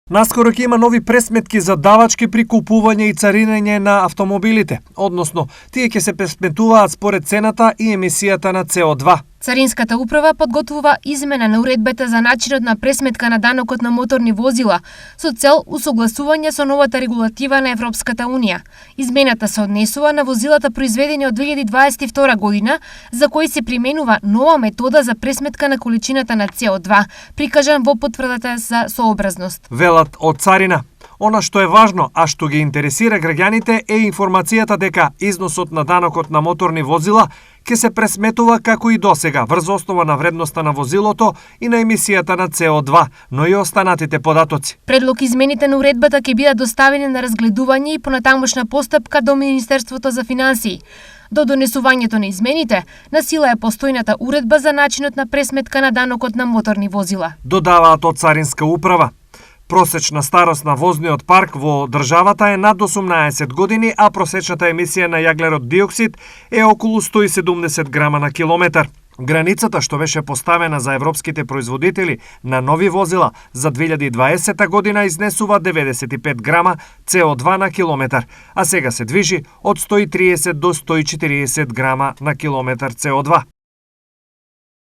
Наскоро ќе има нови пресметки за давачки при купување и царинење на автомобилите, односно тие ќе се пресметуваат според цената и емисијата на CO2. Царинската управа подготвува измена на уредбата за начинот на пресметка на данокот на моторни возила со цел усогласување со новата регулатива на Европската Унија. Измената се однесува на возилата произведени од 2022 година, за кои се применува нова метода за пресметка на количината на CO2, прикажан во потврдата за сообразност. Велат од царина. Она што е важно, а што ги интересира граѓаните е информацијата дека износот на данокот на моторни возила ќе се пресметува како и досега врз основа на вредноста на возилото и на емисијата на CO2, но и останатите податоци. Предлог измените на уредбата ќе бидат доставени на разгледување и понатамошна постапка до Министерството за финансии. До донесувањето на измените, на сила е постојната уредба за начинот на пресметка на данокот на моторни возила. Додаваат од Царинска управа. Просечна старост на возниот парк во државата е над 18 години, а просечната емисија на јаглерод диоксид е околу 170 грама на километар. Границата што беше поставена за европските производители на нови возила за 2020 година изнесува 95 грама CO2 на километар, а сега се движи од 130 до 140 грама на километар CO2.